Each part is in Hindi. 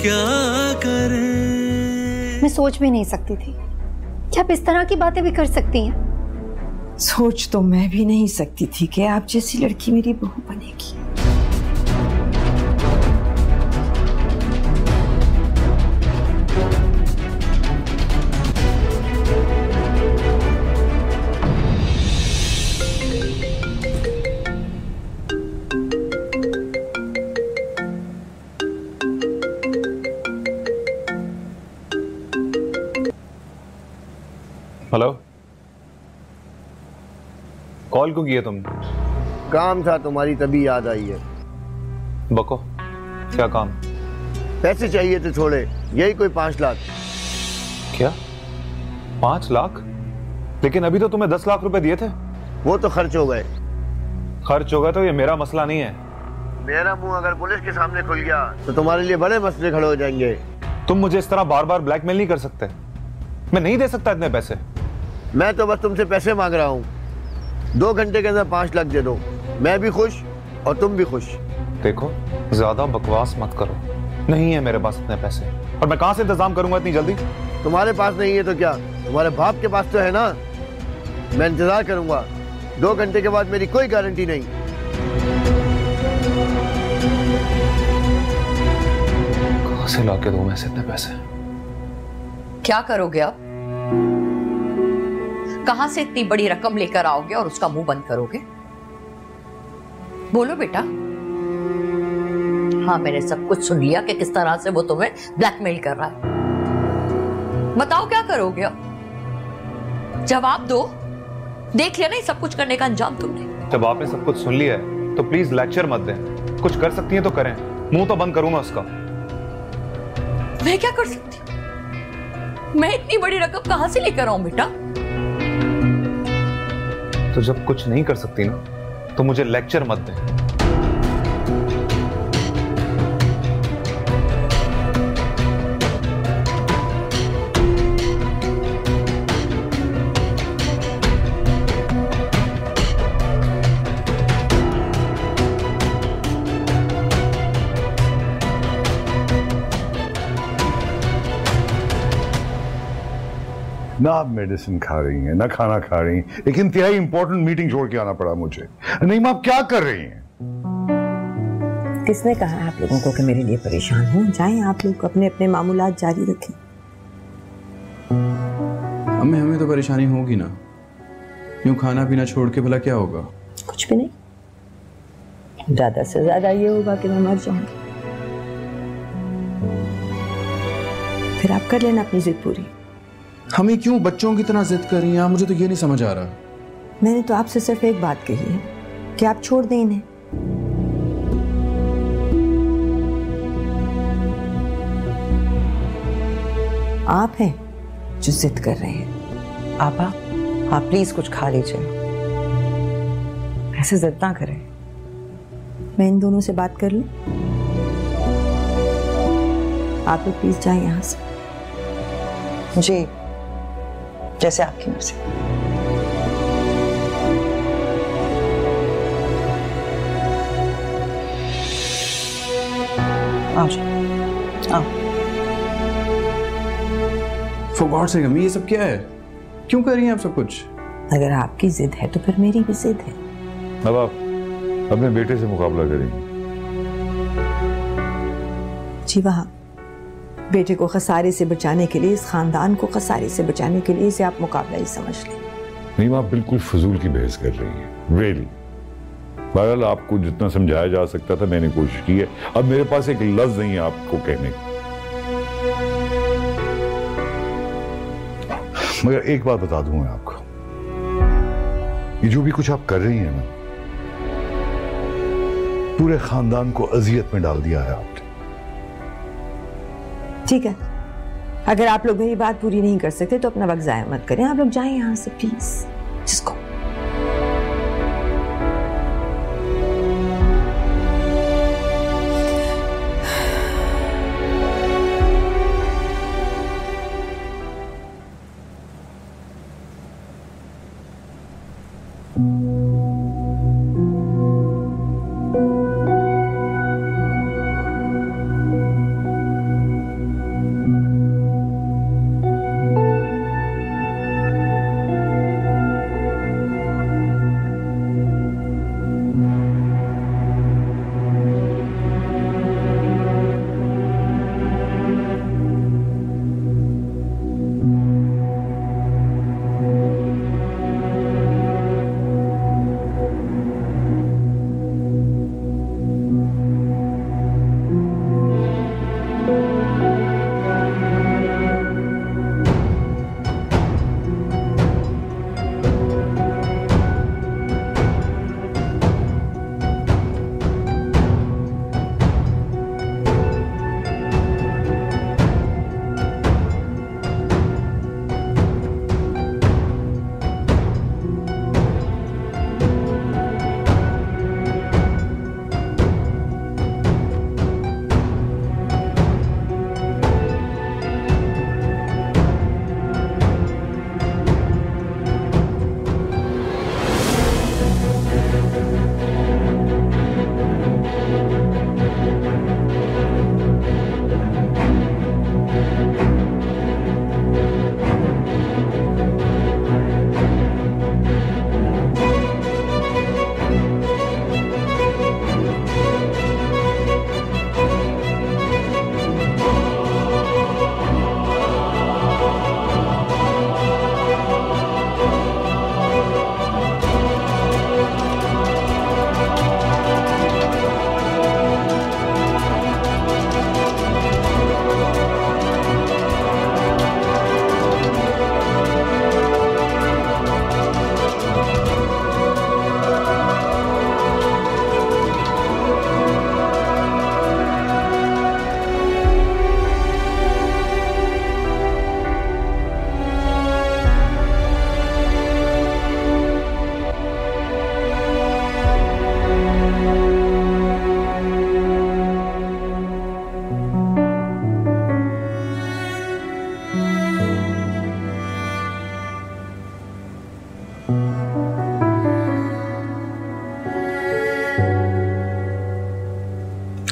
क्या करें। मैं सोच भी नहीं सकती थी कि आप इस तरह की बातें भी कर सकती हैं। सोच तो मैं भी नहीं सकती थी कि आप जैसी लड़की मेरी बहू बनेगी। हेलो, कॉल क्यों किया तुमने? काम था तुम्हारी, तभी याद आई है। बको, क्या काम? पैसे चाहिए थे थोड़े, यही कोई 5 लाख। क्या 5 लाख? लेकिन अभी तो तुम्हें 10 लाख रुपए दिए थे। वो तो खर्च हो गए। खर्च हो गए तो ये मेरा मसला नहीं है। मेरा मुंह अगर पुलिस के सामने खुल गया तो तुम्हारे लिए बड़े मसले खड़े हो जाएंगे। तुम मुझे इस तरह बार बार ब्लैकमेल नहीं कर सकते। मैं नहीं दे सकता इतने पैसे। मैं तो बस तुमसे पैसे मांग रहा हूँ। 2 घंटे के अंदर 5 लाख दे दो, मैं भी खुश और तुम भी खुश। देखो, ज्यादा बकवास मत करो। नहीं है मेरे पास इतने पैसे, और मैं कहां से इंतजाम करूंगा इतनी जल्दी? तुम्हारे पास नहीं है तो क्या, तुम्हारे बाप के पास तो है ना। मैं इंतजार करूंगा। 2 घंटे के बाद मेरी कोई गारंटी नहीं। कहां से लाके दूं मैं इतने पैसे? क्या करोगे अब? कहां से इतनी बड़ी रकम लेकर आओगे और उसका मुंह बंद करोगे? बोलो बेटा। हाँ, मैंने सब कुछ सुन लिया कि किस तरह से वो तुम्हें ब्लैकमेल कर रहा है। बताओ क्या करोगे अब? जवाब दो। देख लिया नहीं सब कुछ करने का अंजाम तुमने। जब आपने सब कुछ सुन लिया है तो प्लीज लेक्चर मत दें। कुछ कर सकती हैं तो करें, मुंह तो बंद करूंगा उसका। मैं क्या कर सकती हूँ? मैं इतनी बड़ी रकम कहां से लेकर आऊं बेटा? तो जब कुछ नहीं कर सकती ना तो मुझे लेक्चर मत दें। ना आप मेडिसिन खा रही हैं, ना खाना खा रही हैं। एक इंतहाई इंपॉर्टेंट मीटिंग छोड़ के आना पड़ा मुझे। नहीं, आप क्या कर रही हैं? किसने कहा आप लोगों को कि मेरे लिए परेशान हो? जाएं आप लोग अपने अपने मामूलात जारी रखें। हमें तो परेशानी होगी ना। यूं खाना पीना छोड़ के भला क्या होगा? कुछ भी नहीं, ज्यादा से ज्यादा ये होगा कि मैं मर जाऊंगी। फिर आप कर लेना अपनी जिद पूरी। हमें क्यों बच्चों की तरह जिद कर रही हैं? मुझे तो ये नहीं समझ आ रहा। मैंने तो आपसे सिर्फ एक बात कही है कि आप छोड़ दें इन्हें। आप हैं जो जिद कर रहे हैं। आपा, आप प्लीज कुछ खा लीजिए। ऐसे जिद ना करें। मैं इन दोनों से बात कर लूं? आप लोग प्लीज जाएं यहां से। जी, जैसे आपकी मर्जी। आओ जी, आओ। For God's sake, अम्मी ये सब क्या है? क्यों कर रही हैं आप सब कुछ? अगर आपकी जिद है तो फिर मेरी भी जिद है। अब आप अपने बेटे से मुकाबला करेंगे। जी वहां बेटे को खसारे से बचाने के लिए, इस खानदान को खसारे से बचाने के लिए इसे आप मुकाबला ही समझ लें। नहीं, आप बिल्कुल फजूल की बहस कर रही हैं। रियली। बहरहाल आपको जितना समझाया जा सकता था मैंने कोशिश की है। अब मेरे पास एक लफ्ज नहीं है आपको कहने का। मगर एक बात बता दूं मैं आपको, ये जो भी कुछ आप कर रही हैं ना, पूरे खानदान को अजियत में डाल दिया है आपने। ठीक है, अगर आप लोग मेरी बात पूरी नहीं कर सकते तो अपना वक्त जाया मत करें। आप लोग जाएं यहां से प्लीज। जिसको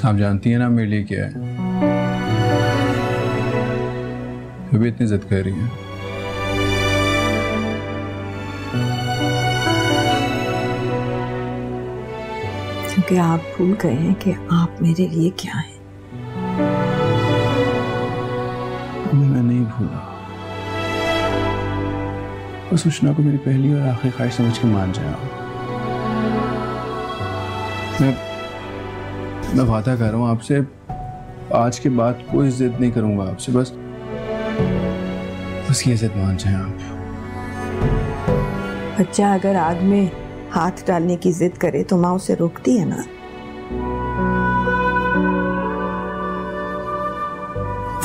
आप जानती हैं ना मेरे लिए क्या है, फिर भी इतनी जिद कर रही हैं। क्योंकि आप भूल गए हैं कि आप मेरे लिए क्या हैं। मैं नहीं भूला, बस उष्णा को मेरी पहली और आखिरी ख्वाहिश समझ के मान जाए। मैं वादा कर रहा हूँ आपसे, आज के बाद कोई जिद नहीं करूंगा आपसे, बस ये जिद मान जाए आप। बच्चा अगर आग में हाथ डालने की जिद करे तो माँ उसे रोकती है ना।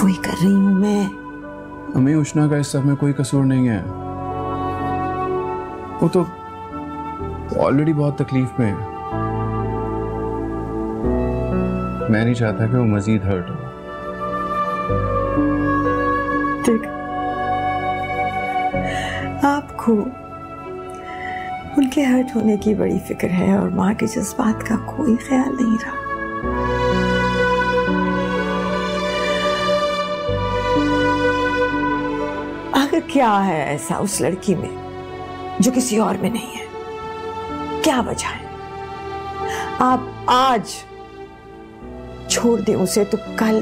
वही कर रही हूं मैं। अम्मी, उष्णा का इस सब में कोई कसूर नहीं है। वो तो ऑलरेडी बहुत तकलीफ में है। मैं नहीं चाहता कि वो मजीद हर्ट हो। ठीक, आपको उनके हर्ट होने की बड़ी फिक्र है और माँ के जज्बात का कोई ख्याल नहीं रहा। आखिर क्या है ऐसा उस लड़की में जो किसी और में नहीं है? क्या वजह है? आप आज छोड़ दें उसे तो कल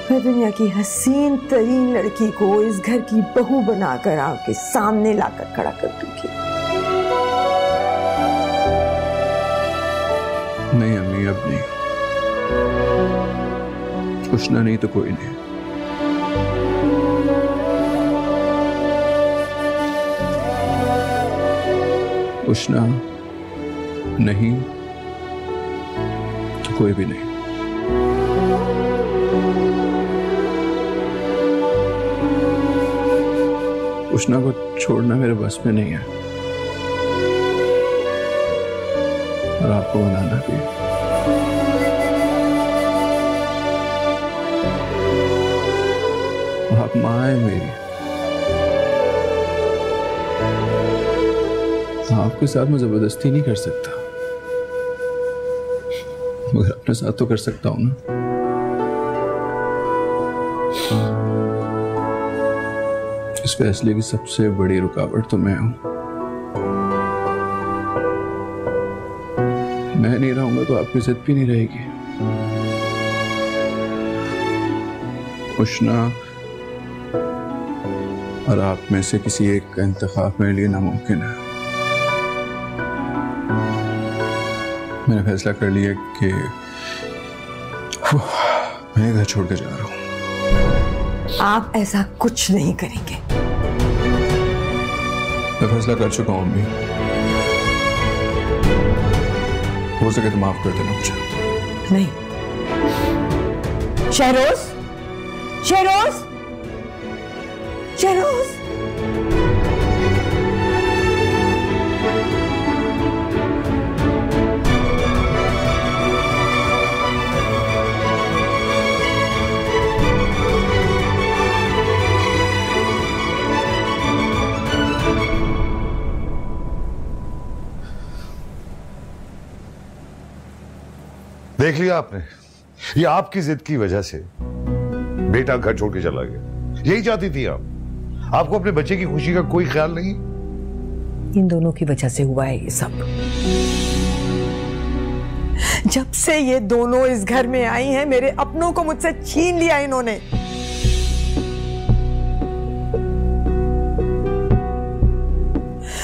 मैं दुनिया की हसीन तरीन लड़की को इस घर की बहू बनाकर आपके सामने लाकर खड़ा कर दूंगी। नहीं अम्मी, अब नहीं। उष्णा नहीं तो कोई नहीं। उष्णा नहीं तो कोई भी नहीं। उष्णा को छोड़ना मेरे बस में नहीं है और आपको बनाना भी। आप माँ हैं मेरी, आपके साथ मैं जबरदस्ती नहीं कर सकता, मगर अपने साथ तो कर सकता हूं ना। इस फैसले की सबसे बड़ी रुकावट तो मैं हूं। मैं नहीं रहूंगा तो आपकी जिद भी नहीं रहेगी। उष्णा और आप में से किसी एक का इंतखाब मेरे लिए नामुमकिन है। मैंने फैसला कर लिया कि मैं घर छोड़ के जा रहा हूं। आप ऐसा कुछ नहीं करेंगे। मैं फैसला कर चुका हूं अम्मी, हो सके तो माफ कर देना मुझे। नहीं, शहरोज, शहरोज, शहरोज। देख लिया आपने, ये आपकी जिद की वजह से बेटा घर छोड़ के चला गया। यही चाहती थी आप। आपको अपने बच्चे की खुशी का कोई ख्याल नहीं? इन दोनों की वजह से हुआ है ये सब। जब से ये दोनों इस घर में आई हैं, मेरे अपनों को मुझसे छीन लिया इन्होंने।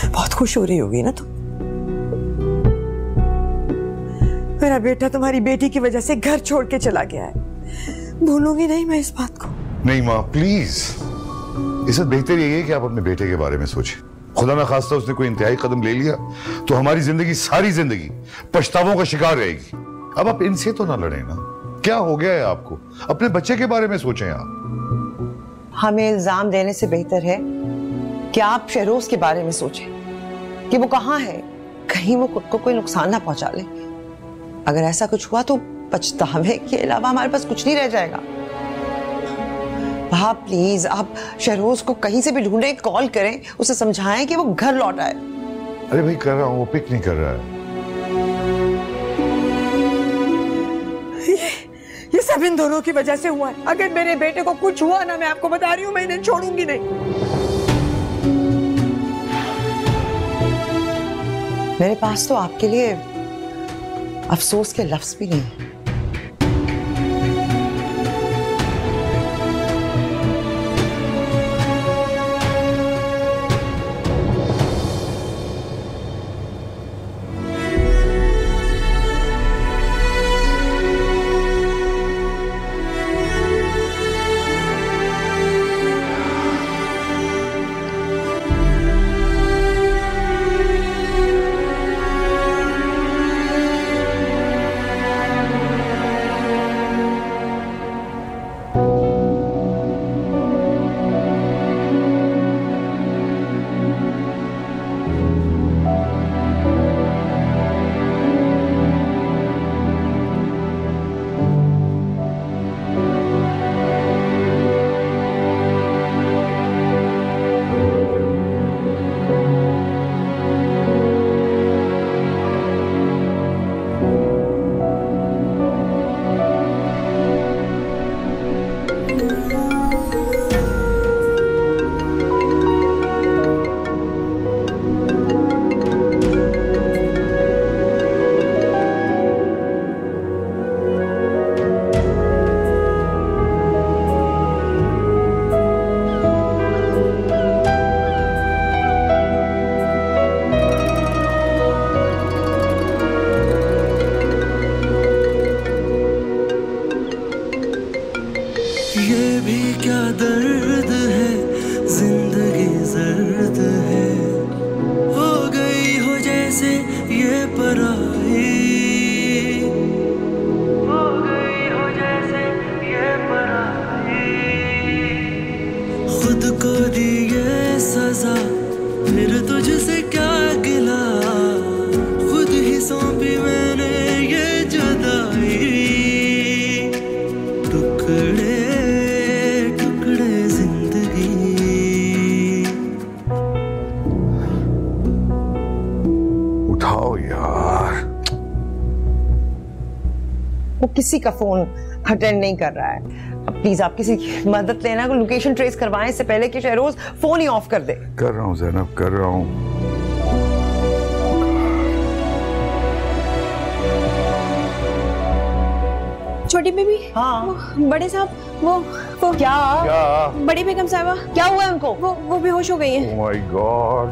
बहुत खुश हो रही होगी ना तुम? मेरा बेटा तुम्हारी बेटी की वजह से घर छोड़ के चला गया है। भूलूंगी नहीं मैं इस बात को। नहीं माँ, प्लीज। इससे बेहतर यही है कि आप अपने बेटे के बारे में सोचें। खुदा न खास्ता उसने कोई इंतहाई कदम ले लिया तो हमारी जिंदगी, सारी जिंदगी पछतावों का शिकार रहेगी। अब आप इनसे तो ना लड़े ना। क्या हो गया है आपको? अपने बच्चे के बारे में सोचें आप। हमें इल्जाम देने से बेहतर है कि आप शहरोज के बारे में सोचें कि वो कहाँ है, कहीं वो खुद को कोई नुकसान ना पहुंचा ले। अगर ऐसा कुछ हुआ तो पछतावे के अलावा हमारे पास कुछ नहीं रह जाएगा। आप प्लीज, आप शहरोज को कहीं से भी ढूंढें, कॉल करें, उसे समझाएं कि वो घर लौट आए। अरे भाई कर रहा हूं, वो पिक नहीं कर रहा है। सब इन दोनों की वजह से हुआ है। अगर मेरे बेटे को कुछ हुआ ना, मैं आपको बता रही हूँ, मैं इन्हें छोड़ूंगी नहीं। मेरे पास तो आपके लिए अफसोस के लफ्ज भी नहीं है। किसी का फोन अटेंड नहीं कर रहा है। अब प्लीज आप किसी की मदद लेना, लोकेशन ट्रेस करवाएं इससे पहले कि शहरोज फोन ही ऑफ कर दे। कर रहा हूँ ज़ैनब, कर रहा हूँ। छोटी बेबी। हाँ। बड़े साहब वो क्या बड़ी बेगम साहबा, क्या हुआ है उनको? वो बेहोश हो गई है। Oh my God.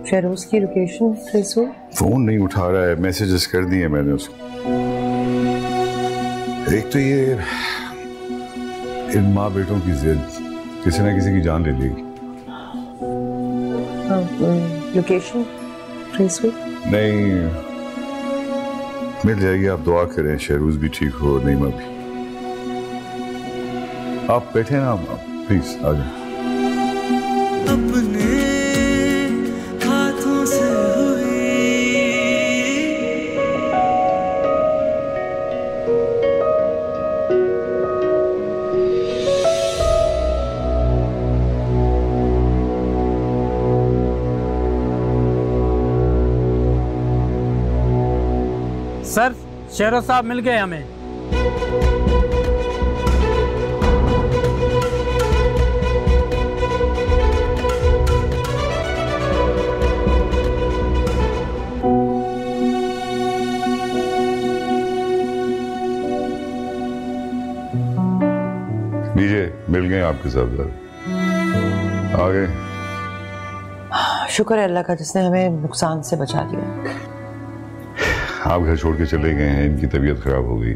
शहरोज की लोकेशन ट्रेस हो? फोन नहीं उठा रहा है, मैसेजेस कर दिए मैंने उसको। एक तो ये इन माँ बेटों की जिद किसी ना किसी की जान ले लेगी। लोकेशन ट्रेस हो? नहीं, मिल जाएगी। आप दुआ करें शहरोज भी ठीक हो, नईमा भी। आप बैठे ना, प्लीज आ जाए। अपने हाथों से सर, शेरोज साहब मिल गए हमें। लीजिए, मिल गए आपके साथ। आ गए। शुक्र है अल्लाह का जिसने हमें नुकसान से बचा दिया। आप घर छोड़ के चले गए हैं, इनकी तबीयत खराब हो गई।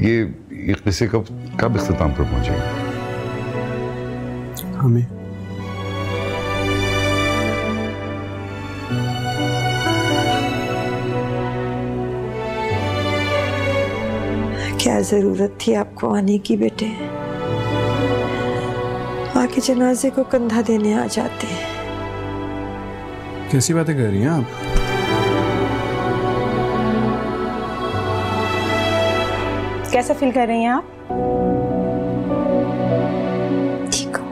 ये किस्से कब इख्तिताम पर पहुंचेगा? हमें क्या जरूरत थी आपको आने की बेटे? आके जनाजे को कंधा देने आ जाते। कैसी बातें कर रही हैं आप? कैसा फील कर रही हैं आप? ठीक हो?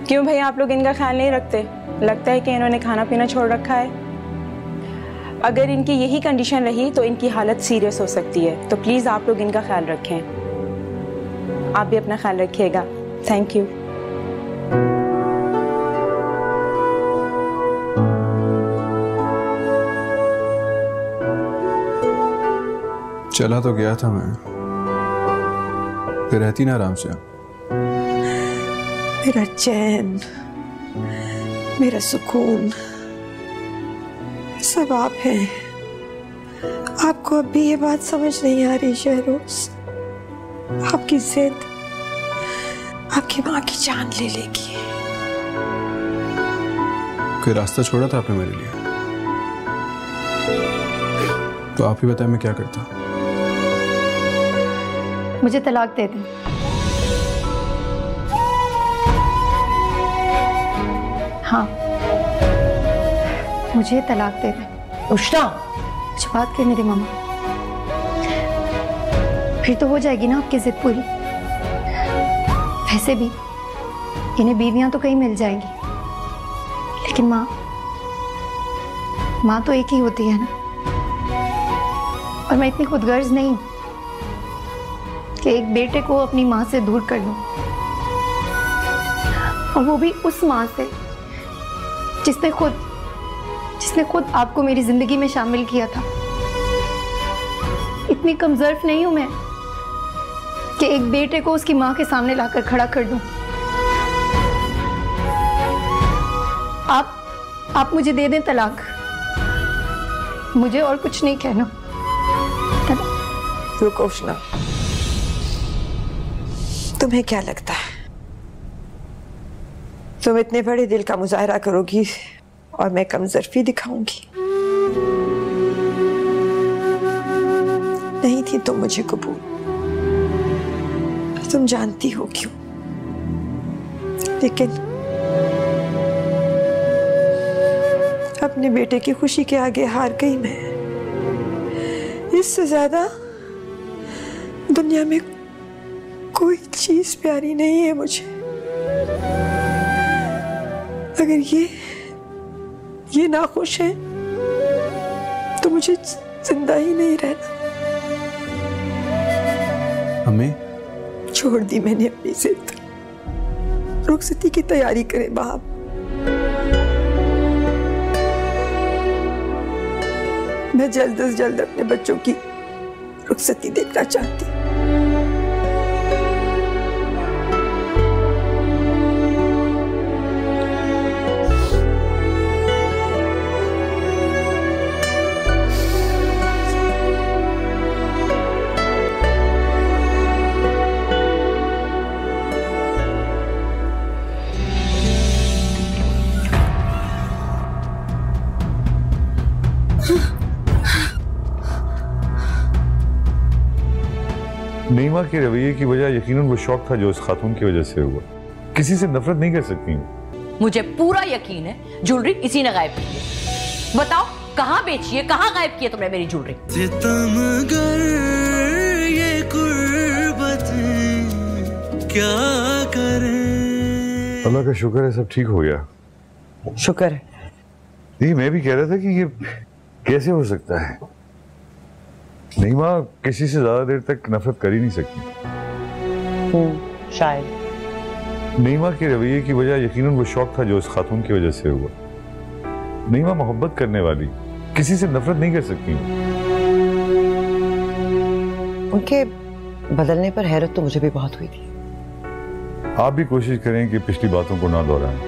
क्यों भैया आप लोग इनका ख्याल नहीं रखते? लगता है कि इन्होंने खाना पीना छोड़ रखा है। अगर इनकी यही कंडीशन रही तो इनकी हालत सीरियस हो सकती है, तो प्लीज आप लोग इनका ख्याल रखें। आप भी अपना ख्याल रखिएगा। Thank you. चला तो गया था मैं, फिर रहती ना आराम से। मेरा चैन, मेरा सुकून सब आप हैं। आपको अब भी ये बात समझ नहीं आ रही शहरोज? आपकी जिद आपकी माँ की जान ले लेगी। कोई रास्ता छोड़ा था आपने मेरे लिए, तो आप ही बताएं मैं क्या करता। मुझे तलाक दे दें। हाँ, मुझे तलाक दे दें। उष्णा, कुछ बात करने दे मामा, फिर तो हो जाएगी ना आपकी जिद पूरी। वैसे भी इन्हें बीवियां तो कहीं मिल जाएंगी, लेकिन माँ तो एक ही होती है ना। और मैं इतनी खुदगर्ज नहीं कि एक बेटे को अपनी माँ से दूर कर लूं, और वो भी उस माँ से जिसने खुद आपको मेरी जिंदगी में शामिल किया था। इतनी कमजोर नहीं हूं मैं कि एक बेटे को उसकी माँ के सामने लाकर खड़ा कर दूं। आप मुझे दे दें तलाक, मुझे और कुछ नहीं कहना। रुको उष्णा, तुम्हें क्या लगता है तुम इतने बड़े दिल का मुजाहरा करोगी और मैं कमजोरी दिखाऊंगी? नहीं थी तुम मुझे कबूल, तुम जानती हो क्यों। लेकिन अपने बेटे की खुशी के आगे हार गई मैं। इससे ज्यादा दुनिया में कोई चीज प्यारी नहीं है मुझे। अगर ये नाखुश है तो मुझे जिंदा ही नहीं रहना। हमें छोड़ दी मैंने अपनी जिद। रुखसती की तैयारी करें बाप। मैं जल्द से जल्द अपने बच्चों की रुखसती देखना चाहती। नईमा के रवैये की वजह यकीनन वो शौक था जो उस खातून की वजह से हुआ। किसी से नफरत नहीं कर सकती हूँ। मुझे पूरा यकीन है ज्वेलरी इसी ने गायब की है। बताओ कहाँ बेची है, कहाँ गायब की है तुमने मेरी ज्वेलरी? सितमगर ये कुर्बतें क्या करें। अल्लाह का शुक्र है सब ठीक हो गया। शुक्र है। नहीं, मैं भी कह रहा था कि ये कैसे हो सकता है। नईमा किसी से ज्यादा देर तक नफरत कर ही नहीं सकती। शायद नईमा के रवैये की वजह यकीनन वो शौक था जो उस खातून की वजह से हुआ। नईमा मोहब्बत करने वाली, किसी से नफरत नहीं कर सकती। उनके बदलने पर हैरत तो मुझे भी बहुत हुई थी। आप भी कोशिश करें कि पिछली बातों को ना दोहराएं।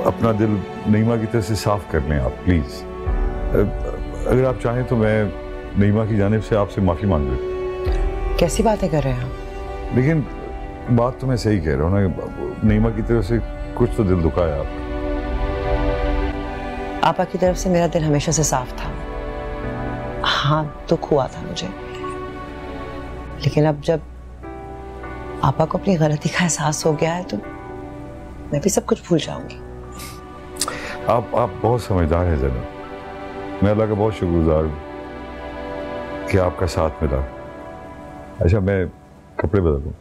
अपना दिल नईमा की तरफ से साफ कर लें आप प्लीज। अगर आप चाहें तो मैं नईमा की जानिब से आपसे माफी मांग लेता। कैसी बातें कर रहे हैं आप? लेकिन बात तो मैं सही कह रहा हूँ ना, नईमा की तरफ से कुछ तो दिल दुखा है आपका। आपा की तरफ से मेरा दिल हमेशा से साफ था। हाँ, दुख हुआ था मुझे, लेकिन अब जब आपा को अपनी गलती का एहसास हो गया है तो मैं भी सब कुछ भूल जाऊंगी। आप बहुत समझदार हैं ज़ैनब। मैं अल्लाह का बहुत शुक्रगुजार हूँ कि आपका साथ मिला। अच्छा मैं कपड़े बदल दूं।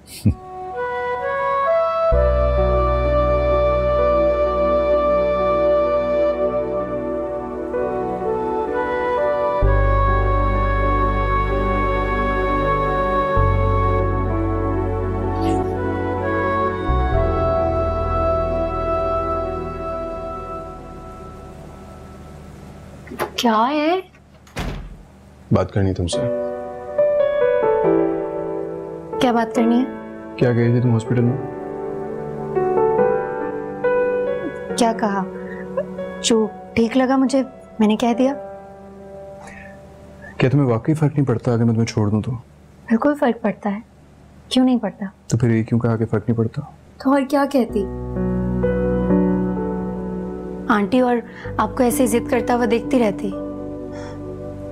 क्या है? बात करनी तुमसे। क्या बात करनी है? क्या कही थी तुम हॉस्पिटल में? क्या कहा? जो ठीक लगा मुझे मैंने कह दिया। क्या तुम्हें वाकई फर्क नहीं पड़ता अगर मैं तुम्हें छोड़ दूं तो? बिल्कुल फर्क पड़ता है, क्यों नहीं पड़ता? तो फिर ये क्यों कहा कि फर्क नहीं पड़ता? तो और क्या कहती? आंटी और आपको ऐसे जिद करता हुआ देखती रहती।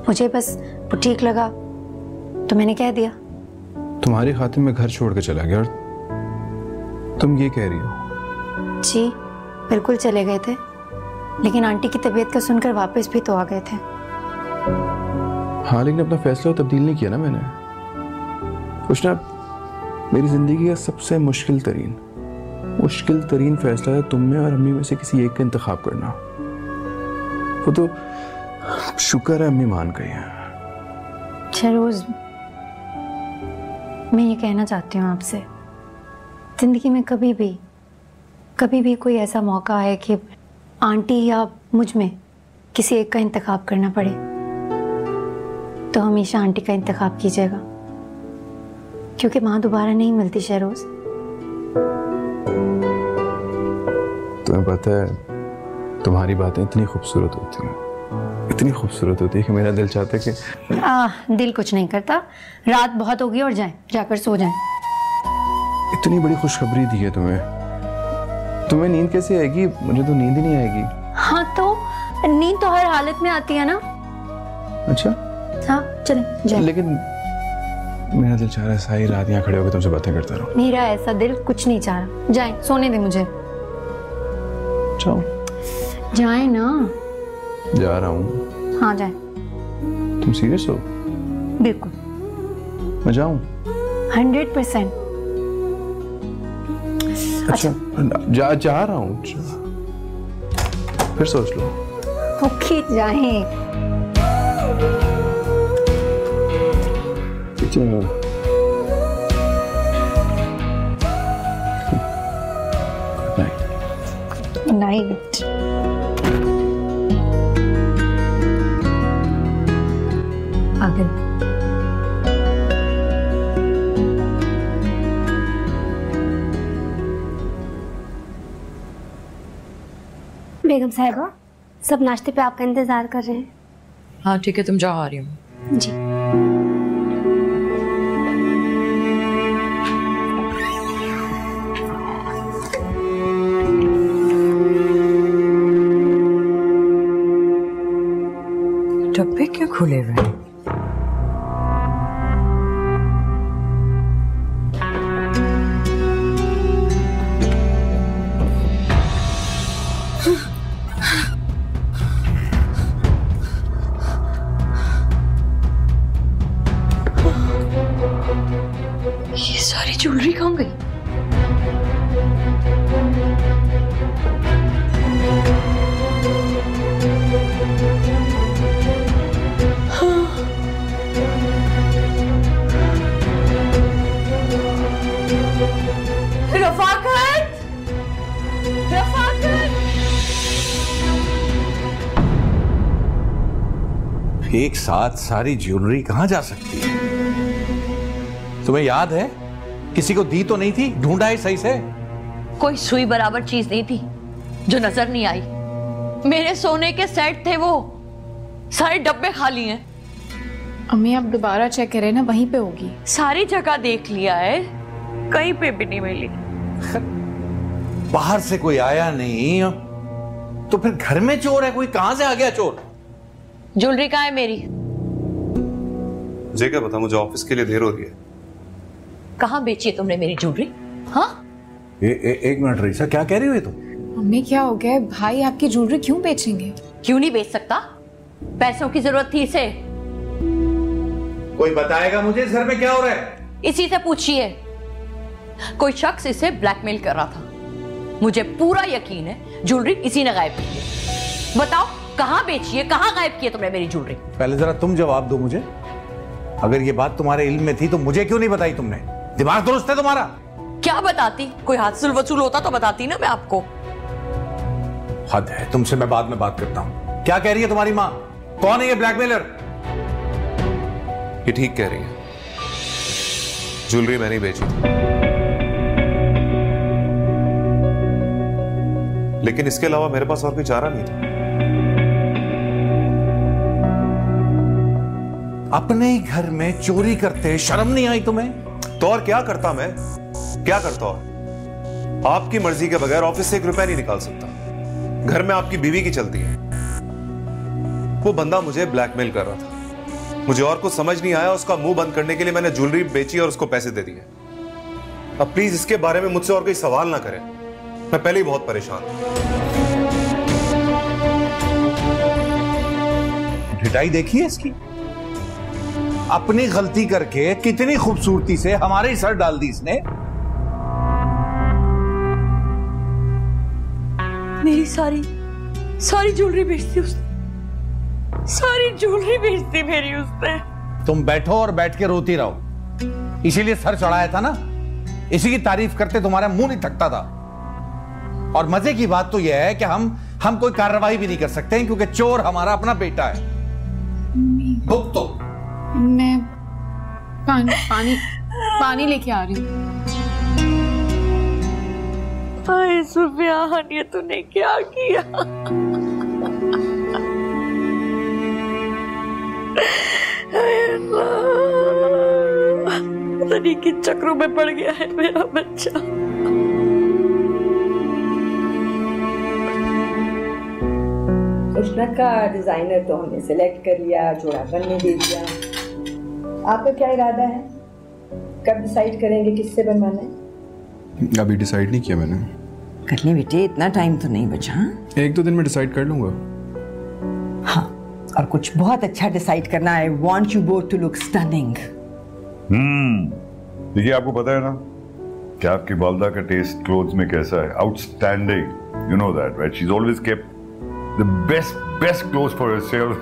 मुझे बस वो ठीक लगा तो मैंने कह दिया। तुम्हारी खातिर मैं घर छोड़ के चला गया और तुम ये कह रही हो? जी बिल्कुल चले गए थे, लेकिन आंटी की तबीयत का सुनकर वापस भी तो आ गए थे। हाँ लेकिन अपना फैसला तब्दील नहीं किया ना मैंने। कुछ ना, मेरी जिंदगी का सबसे मुश्किल तरीन फैसला है तुम में और अम्मी में से किसी एक का इंतखाब करना। वो तो शुक्र है अम्मी मान गई है। शहरोज, मैं ये कहना चाहती हूँ आपसे, जिंदगी में कभी भी कोई ऐसा मौका आए कि आंटी या मुझ में किसी एक का इंतखाब करना पड़े तो हमेशा आंटी का इंतखाब कीजिएगा, क्योंकि माँ दोबारा नहीं मिलती। शहरोज, तुम्हें पता है तुम्हारी बातें इतनी खूबसूरत होती है कि मेरा दिल चाहता है कि दिल कुछ नहीं करता। रात बहुत होगी और जाकर सो जाएं। इतनी बड़ी खुशखबरी दी है तुम्हें नींद कैसे आएगी? मुझे तो नींद ही नहीं आएगी। हाँ तो नींद तो हर हालत में आती है ना। अच्छा हाँ चलें जाएं। लेकिन मेरा दिल चाह रहा है सारी रात यहाँ खड़े होकर तुमसे बातें करता रहूं। मेरा ऐसा दिल कुछ नहीं चाह रहा। जाएं, सोने दे मुझे। जाओ। जाएं ना। जा रहा हूँ। हाँ जाएं। तुम सीरियस हो? बिल्कुल। मैं जाऊँ? 100%। अच्छा जा रहा हूँ। फिर सोच लो। ओके जाएं। नाइट। आगे। बेगम साहिबा, सब नाश्ते पे आपका इंतजार कर रहे हैं। हाँ ठीक है, तुम जाओ, आ रही हूँ। जी। डब्बे क्यों खुले हुए हैं? ये सारी ज्वेलरी कहाँ गई? एक साथ सारी ज्वेलरी कहां जा सकती है? तुम्हें याद है किसी को दी तो नहीं थी? ढूंढा है सही से? कोई सुई बराबर चीज नहीं थी जो नजर नहीं आई। मेरे सोने के सेट थे, वो सारे डब्बे खाली हैं। अम्मी आप दोबारा चेक करें ना, वहीं पे होगी। सारी जगह देख लिया है, कहीं पे भी नहीं मिली। बाहर से कोई आया नहीं तो फिर घर में चोर है कोई? कहां से आ गया चोर? ज्वेलरी कहाँ है मेरी? मुझे क्या पता, मुझे ऑफिस के लिए देर हो रही है। कहाँ बेची है तुमने मेरी ज्वेलरी? हाँ एक मिनट रीसा, क्या कह रही हो तुम? मम्मी क्या हो गया? भाई आपकी ज्वेलरी क्यों बेचेंगे? क्यों नहीं बेच सकता? पैसों की जरूरत थी इसे। कोई बताएगा मुझे इस घर में क्या हो रहा है? इसी से पूछिए। कोई शख्स इसे ब्लैकमेल कर रहा था। मुझे पूरा यकीन है ज्वेलरी इसी ने गायब की है। बताओ कहां बेची है, कहां गायब की है तुमने मेरी ज्वेलरी? पहले जरा तुम जवाब दो मुझे। अगर ये बात तुम्हारे इल्म में थी तो मुझे क्यों नहीं बताई तुमने? दिमाग दुरुस्त है तुम्हारा? क्या बताती? कोई हासिल वसूल होता तो बताती ना मैं आपको। हद है, तुमसे मैं बाद में बात करता हूं। क्या कह रही है तुम्हारी माँ? कौन है ये ब्लैकमेलर? ये ठीक कह रही है, ज्वेलरी मैंने बेची थी। लेकिन इसके अलावा मेरे पास और कोई चारा नहीं था। अपने ही घर में चोरी करते शर्म नहीं आई तुम्हें? तो और क्या करता मैं? क्या करता? और आपकी मर्जी के बगैर ऑफिस से 1 रुपया नहीं निकाल सकता। घर में आपकी बीवी की चलती है। वो बंदा मुझे ब्लैकमेल कर रहा था। मुझे और कुछ समझ नहीं आया। उसका मुंह बंद करने के लिए मैंने ज्वेलरी बेची और उसको पैसे दे दिए। अब प्लीज इसके बारे में मुझसे और कोई सवाल ना करें। मैं पहले ही बहुत परेशान हूं। ढिठाई देखिए इसकी। अपनी गलती करके कितनी खूबसूरती से हमारे ही सर डाल दी इसने। मेरी सारी ज्वेलरी बेचती उसने। सारी ज्वेलरी बेचती मेरी उसने। तुम बैठो और बैठ के रोती रहो। इसीलिए सर चढ़ाया था ना। इसी की तारीफ करते तुम्हारा मुंह नहीं थकता था। और मजे की बात तो यह है कि हम कोई कार्रवाई भी नहीं कर सकते हैं क्योंकि चोर हमारा अपना बेटा है। भुगतो तो। मैं पानी लेके आ रही हूँ। हाय सुफियान, ये तूने क्या किया? पता नहीं किन चक्रों में पड़ गया है मेरा बच्चा। कृष्णा का डिजाइनर तो हमने सिलेक्ट कर लिया, जोड़ा बनने दे दिया। आपका क्या इरादा है? कब डिसाइड करेंगे किससे बनवाना है? अभी डिसाइड नहीं किया मैंने। कर ले बेटे, इतना टाइम तो नहीं बचा। 1-2 दिन में डिसाइड कर लूंगा। हाँ, और कुछ बहुत अच्छा डिसाइड करना है। I want you both to look stunning. देखिए, आपको पता है ना कि आपकी वालदा का टेस्ट क्लोथ्स में कैसा है? Outstanding. You know that, right? She is always kept the best clothes for herself.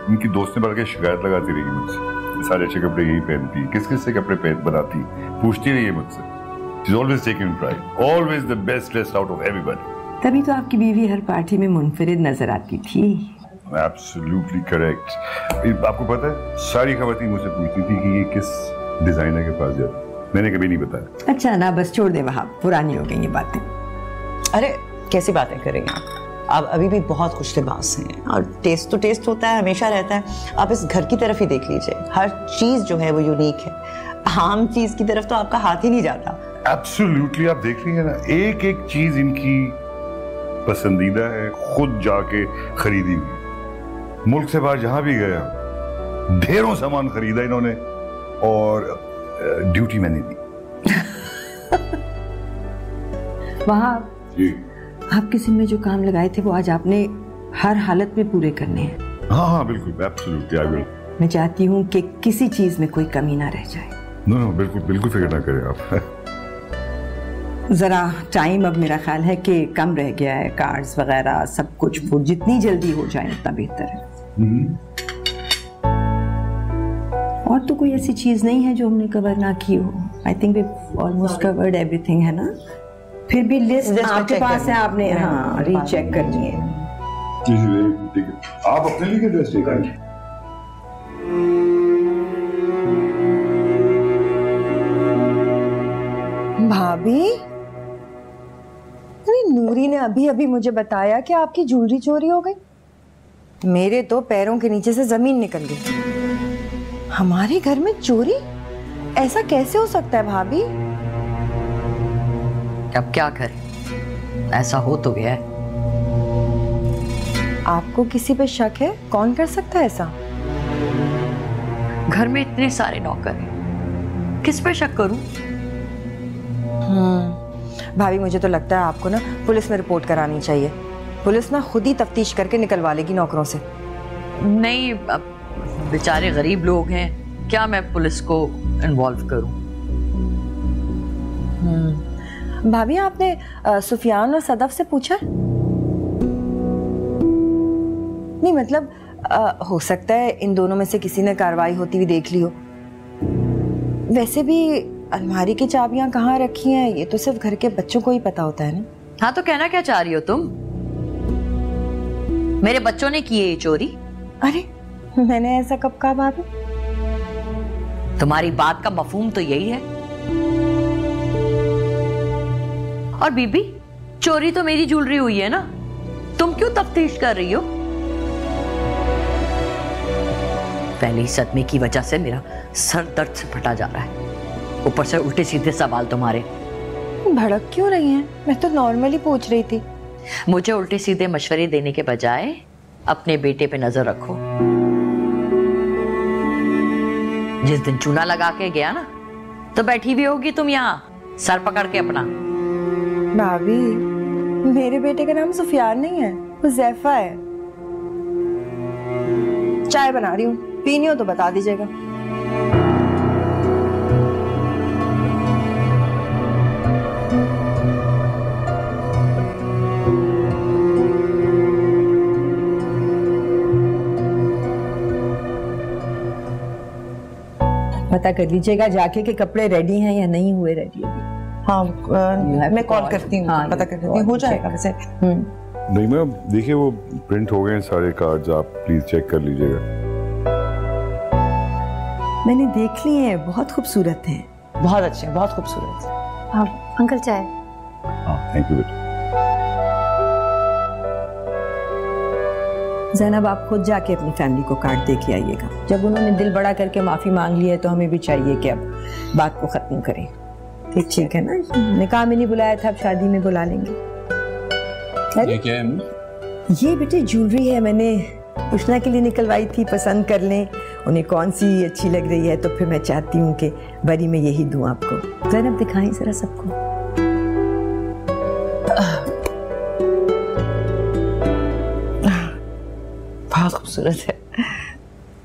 उनकी दोस्त ने बढ़ के शिकायत लगाती रही मुझसे, सारे अच्छे कपड़े यही पहनती है, किस किस से कपड़े बनाती, पूछती रही है मुझसे। She's always taking pride, always the best dressed out of everybody. तभी तो आपकी बीवी हर पार्टी में मुनफरिद नजर आती थी। Absolutely correct. आपको पता है, सारी खवातीन मुझसे पूछती थी कि ये किस डिजाइनर के पास जाती। मैंने कभी नहीं बताया। अच्छा ना, बस छोड़ दे, वहां पुरानी हो गई ये बातें। अरे कैसी बातें करेंगे आप अभी भी बहुत खुश लिबास हैं। और टेस्ट तो टेस्ट होता है, हमेशा रहता है। आप इस घर की तरफ ही देख लीजिए, हर चीज जो है वो यूनिक है। आम चीज की तरफ तो आपका हाथ ही नहीं जाता। एब्सोल्युटली, आप देख रही है ना, एक एक चीज इनकी पसंदीदा है, खुद जाके खरीदी हुई। मुल्क से बाहर जहां भी गया, ढेरों सामान खरीदा इन्होंने और ड्यूटी मैंने दी। वहां आप किसी में जो काम लगाए थे वो आज आपने हर हालत में पूरे करने हैं। हाँ हाँ बिल्कुल, एब्सोल्युटली आई विल। मैं चाहती हूँ कि किसी चीज में कोई कमी ना रह जाए। नो बिल्कुल बिल्कुल फिक्र ना करें आप। जरा टाइम अब मेरा ख्याल है कि कम रह गया है। कार्ड्स वगैरह सब कुछ, वो जितनी जल्दी हो जाए उतना बेहतर है। और तो कोई ऐसी चीज नहीं है जो हमने कवर ना की हो। I think we almost covered everything, है ना? फिर भी लिस्ट आपके पास है, आपने हाँ रीचेक करनी है। ठीक है, आप अपने लिए ड्रेस लेकर भाभी। अरे नूरी ने अभी अभी मुझे बताया कि आपकी ज्वेलरी चोरी हो गई। मेरे तो पैरों के नीचे से जमीन निकल गई। हमारे घर में चोरी? ऐसा कैसे हो सकता है भाभी? अब क्या करें, ऐसा हो तो गया है। आपको किसी पे शक है? कौन कर सकता है ऐसा? घर में इतने सारे नौकर हैं, किस पे शक करूं? भाभी मुझे तो लगता है आपको ना पुलिस में रिपोर्ट करानी चाहिए। पुलिस ना खुद ही तफ्तीश करके निकलवा लेगी नौकरों से। नहीं, बेचारे गरीब लोग हैं, क्या मैं पुलिस को इन्वॉल्व करूं? भाभी आपने सुफियान और सदफ से पूछा? नहीं मतलब हो सकता है इन दोनों में से किसी ने कार्रवाई होती हुई देख ली हो। वैसे भी अलमारी की चाबियां कहाँ रखी हैं ये तो सिर्फ घर के बच्चों को ही पता होता है ना। हाँ तो कहना क्या चाह रही हो तुम? मेरे बच्चों ने की है ये चोरी? अरे मैंने ऐसा कब कहा भाभी? तुम्हारी बात का मफहूम तो यही है। और बीबी, चोरी तो मेरी ज्वेलरी हुई है ना, तुम क्यों तफ्तीश कर रही हो? पहले सदमे की वजह से मेरा सर दर्द से फटा जा रहा है, ऊपर से उल्टे सीधे सवाल तुम्हारे। भड़क क्यों रही हैं? मैं तो नॉर्मली पूछ रही थी। मुझे उल्टे सीधे मशवरे देने के बजाय अपने बेटे पे नजर रखो। जिस दिन चूना लगा के गया ना, तो बैठी भी होगी तुम यहाँ सर पकड़ के अपना। भाभी, मेरे बेटे का नाम सुफियान नहीं है, वो ज़ैफा है। चाय बना रही हूँ, पीनी हो तो बता दीजिएगा। पता कर लीजिएगा जाके कि कपड़े रेडी हैं या नहीं हुए रेडी अभी। हाँ मैं कॉल करती हूँ, पता करती हूँ, हो जाएगा वैसे। नहीं मैम, देखिए वो प्रिंट हो गए हैं सारे कार्ड्स, आप प्लीज चेक कर लीजिएगा। मैंने देख लिए हैं, बहुत खूबसूरत हैं। बहुत अच्छे, बहुत खूबसूरत। आप अंकल चाय। हाँ थैंक यू बेटा। ज़ैनब आप खुद जाके अपनी फैमिली को कार्ड दे के आइएगा। जब उन्होंने दिल बड़ा करके माफी मांग ली है तो हमें भी चाहिए कि अब बात को खत्म करें। ठीक है ना? निकाह में नहीं बुलाया था, अब शादी में बुला लेंगे। ये क्या है? ये बेटे ज्वेलरी है, मैंने उष्णा के लिए निकलवाई थी, पसंद कर लें उन्हें कौन सी अच्छी लग रही है, तो फिर मैं चाहती हूँ कि बरी में यही दूं आपको। ज़ैनब दिखाएं जरा सबको। बहुत खूबसूरत है।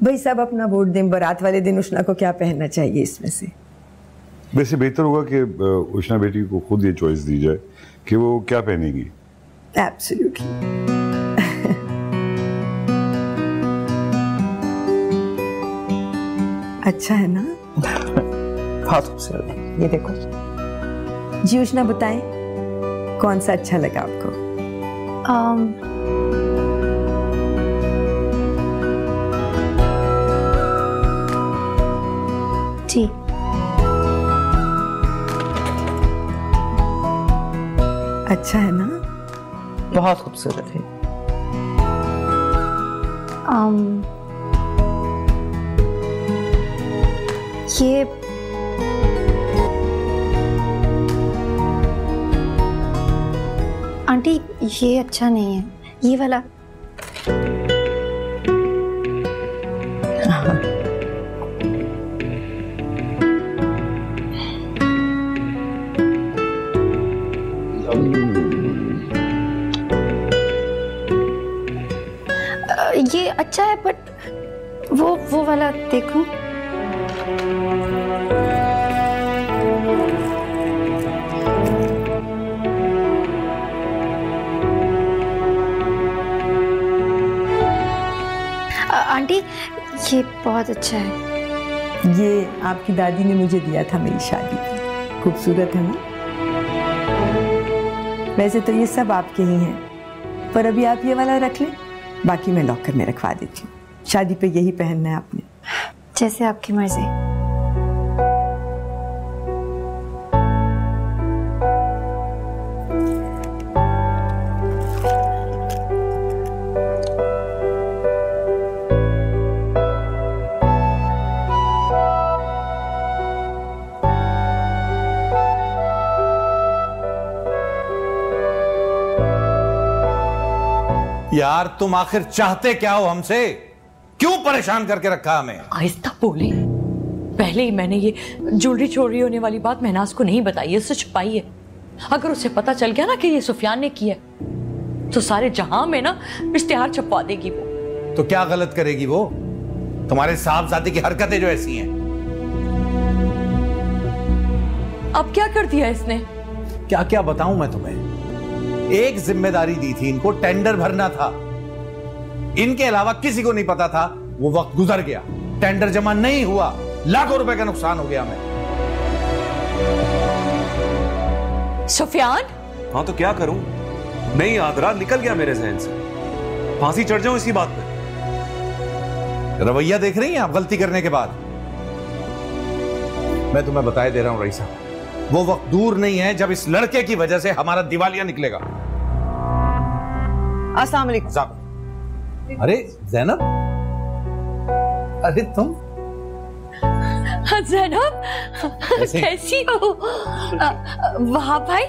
भाई सब अपना वोट दें। बारात वाले दिन उष्णा को क्या पहनना चाहिए इसमें से? वैसे बेहतर होगा कि उष्णा बेटी को खुद ये चॉइस दी जाए कि वो क्या पहनेगी। एब्सोल्युटली। अच्छा है ना? बहुत खूबसूरत है, ये देखो। जी उष्णा बताएं कौन सा अच्छा लगा आपको? जी अच्छा है ना? बहुत खूबसूरत है। ये आंटी ये अच्छा नहीं है, ये वाला। ये अच्छा है बट वो वाला देखो। आंटी ये बहुत अच्छा है। ये आपकी दादी ने मुझे दिया था मेरी शादी में। खूबसूरत है ना? वैसे तो ये सब आपके ही हैं, पर अभी आप ये वाला रख लें, बाकी मैं लॉकर में रखवा देती हूँ। शादी पे यही पहनना है आपने। जैसे आपकी मर्जी। यार तुम आखिर चाहते क्या हो हमसे? क्यों परेशान करके रखा हमें? आहिस्ता बोले। पहले ही मैंने ये ज्वेलरी चोरी होने वाली बात महनाज को नहीं बताई है, उससे छुपाई है। अगर उसे पता चल गया ना कि ये सुफियान ने किया तो सारे जहां में ना इश्तिहार छपवा देगी वो। तो क्या गलत करेगी वो? तुम्हारे साहबजादे की हरकतें जो ऐसी हैं। अब क्या कर दिया इसने? क्या क्या बताऊं मैं तुम्हें। एक जिम्मेदारी दी थी इनको, टेंडर भरना था। इनके अलावा किसी को नहीं पता था। वो वक्त गुजर गया, टेंडर जमा नहीं हुआ, लाखों रुपए का नुकसान हो गया हमें। सुफियान, हाँ तो क्या करूं, नहीं याद रहा, निकल गया मेरे जहन से। फांसी चढ़ जाऊं इसी बात पे। रवैया देख रही हैं आप गलती करने के बाद। मैं तुम्हें बताए दे रहा हूं रईसा, वो वक्त दूर नहीं है जब इस लड़के की वजह से हमारा दिवालिया निकलेगा। अस्सलाम वालेकुम। अरे जैनब, अरे तुम जैनब कैसी हो? वहां भाई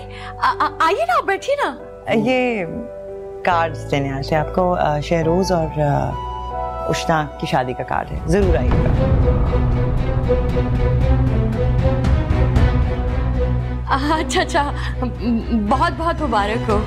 आइए ना, बैठिए ना। ये कार्ड्स देने आए थे आपको, शहरोज और उष्णा की शादी का कार्ड है, जरूर आइएगा। अच्छा अच्छा, बहुत बहुत मुबारक हो।